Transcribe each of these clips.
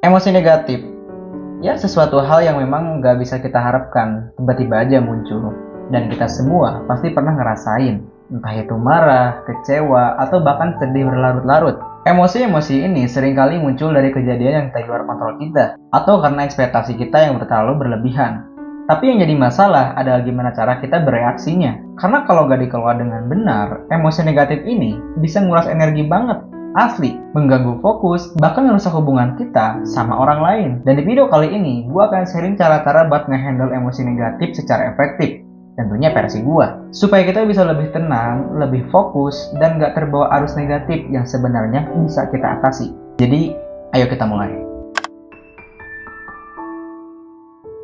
Emosi negatif, ya sesuatu hal yang memang nggak bisa kita harapkan, tiba-tiba aja muncul. Dan kita semua pasti pernah ngerasain, entah itu marah, kecewa, atau bahkan sedih berlarut-larut. Emosi-emosi ini seringkali muncul dari kejadian yang di luar kontrol kita, atau karena ekspektasi kita yang terlalu berlebihan. Tapi yang jadi masalah adalah gimana cara kita bereaksinya. Karena kalau nggak dikelola dengan benar, emosi negatif ini bisa nguras energi banget. Asli, mengganggu fokus, bahkan merusak hubungan kita sama orang lain. Dan di video kali ini, gue akan sharing cara-cara buat ngehandle emosi negatif secara efektif. Tentunya versi gue. Supaya kita bisa lebih tenang, lebih fokus, dan gak terbawa arus negatif yang sebenarnya bisa kita atasi. Jadi, ayo kita mulai.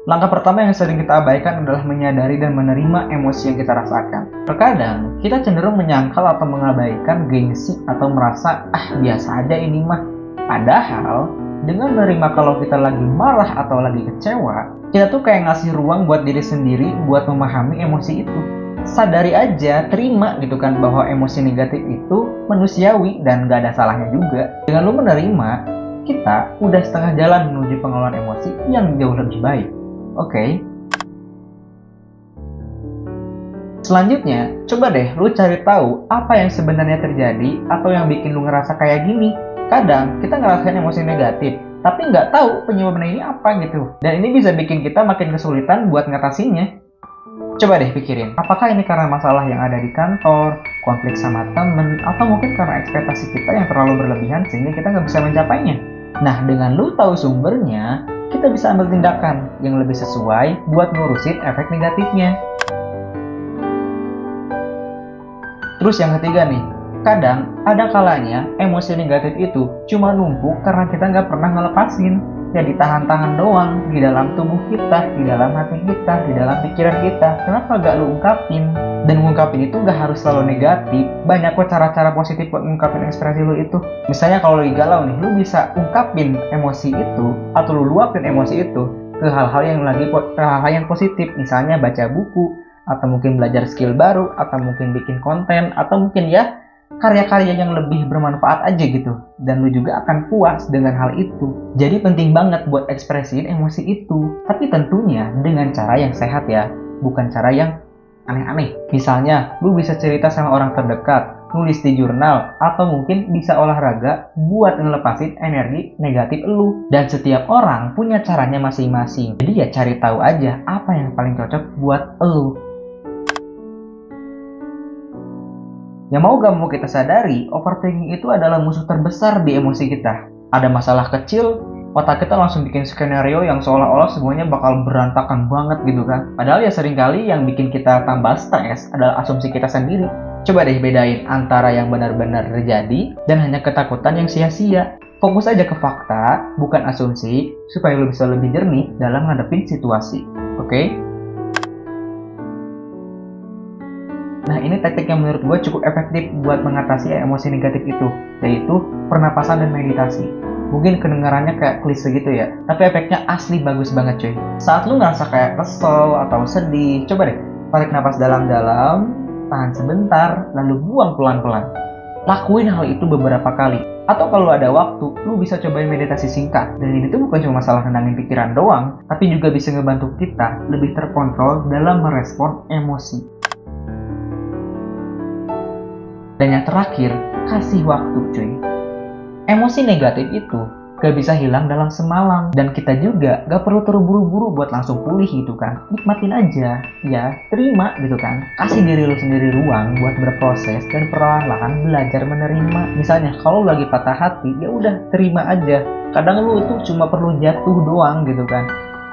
Langkah pertama yang sering kita abaikan adalah menyadari dan menerima emosi yang kita rasakan. Terkadang, kita cenderung menyangkal atau mengabaikan gengsi atau merasa, biasa aja ini mah. Padahal, dengan menerima kalau kita lagi marah atau lagi kecewa, kita tuh kayak ngasih ruang buat diri sendiri buat memahami emosi itu. Sadari aja, terima gitu kan bahwa emosi negatif itu manusiawi dan gak ada salahnya juga. Dengan lu menerima, kita udah setengah jalan menuju pengelolaan emosi yang jauh lebih baik. Oke. Selanjutnya, coba deh lu cari tahu apa yang sebenarnya terjadi atau yang bikin lu ngerasa kayak gini. Kadang kita ngerasain emosi negatif, tapi nggak tahu penyebabnya ini apa gitu. Dan ini bisa bikin kita makin kesulitan buat ngatasinnya. Coba deh pikirin, apakah ini karena masalah yang ada di kantor, konflik sama temen, atau mungkin karena ekspektasi kita yang terlalu berlebihan sehingga kita nggak bisa mencapainya. Nah, dengan lu tahu sumbernya, kita bisa ambil tindakan yang lebih sesuai buat ngurusin efek negatifnya. Terus yang ketiga nih, kadang ada kalanya emosi negatif itu cuma numpuk karena kita nggak pernah ngelepasin. Ya ditahan-tahan doang di dalam tubuh kita, di dalam hati kita, di dalam pikiran kita. Kenapa gak lu ungkapin? Dan ngungkapin itu gak harus selalu negatif. Banyak kok cara-cara positif buat ngungkapin ekspresi lu itu. Misalnya kalau lagi galau nih, lu bisa ungkapin emosi itu atau lu luapin emosi itu ke hal-hal yang positif. Misalnya baca buku, atau mungkin belajar skill baru, atau mungkin bikin konten, atau mungkin ya karya-karya yang lebih bermanfaat aja gitu. Dan lu juga akan puas dengan hal itu. Jadi penting banget buat ekspresiin emosi itu. Tapi tentunya dengan cara yang sehat ya, bukan cara yang aneh-aneh. Misalnya, lu bisa cerita sama orang terdekat, nulis di jurnal, atau mungkin bisa olahraga buat ngelepasin energi negatif lu. Dan setiap orang punya caranya masing-masing. Jadi ya cari tahu aja apa yang paling cocok buat lu. Yang mau gak mau kita sadari, overthinking itu adalah musuh terbesar di emosi kita. Ada masalah kecil, otak kita langsung bikin skenario yang seolah-olah semuanya bakal berantakan banget gitu kan. Padahal ya seringkali yang bikin kita tambah stres adalah asumsi kita sendiri. Coba deh bedain antara yang benar-benar terjadi dan hanya ketakutan yang sia-sia. Fokus aja ke fakta, bukan asumsi, supaya lo bisa lebih jernih dalam ngadepin situasi. Oke? Nah, ini teknik yang menurut gue cukup efektif buat mengatasi emosi negatif itu, yaitu pernapasan dan meditasi. Mungkin kedengarannya kayak klise gitu ya, tapi efeknya asli bagus banget cuy. Saat lu ngerasa kayak kesel atau sedih, coba deh tarik napas dalam-dalam, tahan sebentar, lalu buang pelan-pelan. Lakuin hal itu beberapa kali. Atau kalau ada waktu, lu bisa cobain meditasi singkat. Dan ini tuh bukan cuma masalah tenangin pikiran doang, tapi juga bisa ngebantu kita lebih terkontrol dalam merespon emosi. Dan yang terakhir, kasih waktu cuy. Emosi negatif itu gak bisa hilang dalam semalam. Dan kita juga gak perlu terburu-buru buat langsung pulih gitu kan. Nikmatin aja, ya terima gitu kan. Kasih diri lu sendiri ruang buat berproses dan perlahan-lahan belajar menerima. Misalnya kalau lagi patah hati, ya udah terima aja. Kadang lu itu cuma perlu jatuh doang gitu kan.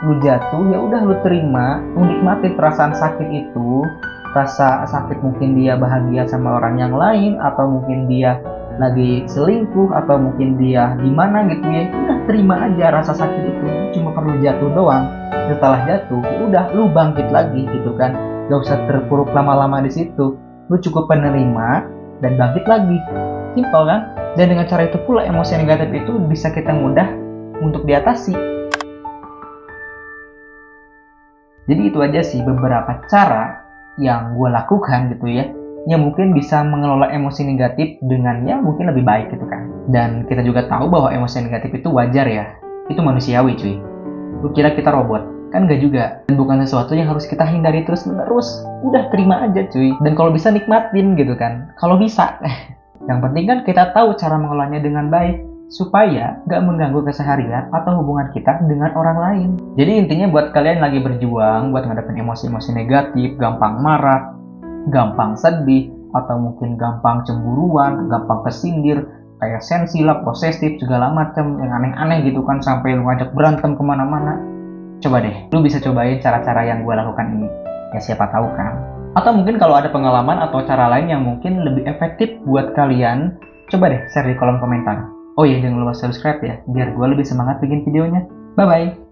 Lu jatuh, ya udah lu terima, lu nikmatin perasaan sakit itu. Rasa sakit mungkin dia bahagia sama orang yang lain, atau mungkin dia lagi selingkuh, atau mungkin dia gimana gitu ya. Udah terima aja rasa sakit itu, cuma perlu jatuh doang. Setelah jatuh, ya udah lu bangkit lagi gitu kan. Gak usah terpuruk lama-lama di situ. Lu cukup penerima dan bangkit lagi. Simpel kan? Dan dengan cara itu pula emosi negatif itu bisa kita mudah untuk diatasi. Jadi itu aja sih beberapa cara yang gue lakukan gitu ya, yang mungkin bisa mengelola emosi negatif dengan ya mungkin lebih baik gitu kan. Dan kita juga tahu bahwa emosi negatif itu wajar ya. Itu manusiawi cuy. Lu kira kita robot? Kan gak juga. Dan bukan sesuatu yang harus kita hindari terus-menerus. Udah terima aja cuy. Dan kalau bisa nikmatin gitu kan. Kalau bisa. Yang penting kan kita tahu cara mengelolanya dengan baik. Supaya gak mengganggu keseharian atau hubungan kita dengan orang lain. Jadi intinya buat kalian lagi berjuang buat ngadepin emosi-emosi negatif, gampang marah, gampang sedih, atau mungkin gampang cemburuan, gampang kesindir, kayak sensi lah, posesif, segala macam yang aneh-aneh gitu kan, sampai lu ngajak berantem kemana-mana. Coba deh, lu bisa cobain cara-cara yang gue lakukan ini. Ya siapa tahu kan. Atau mungkin kalau ada pengalaman atau cara lain yang mungkin lebih efektif buat kalian, coba deh share di kolom komentar. Oh iya, jangan lupa subscribe ya, biar gue lebih semangat bikin videonya. Bye-bye!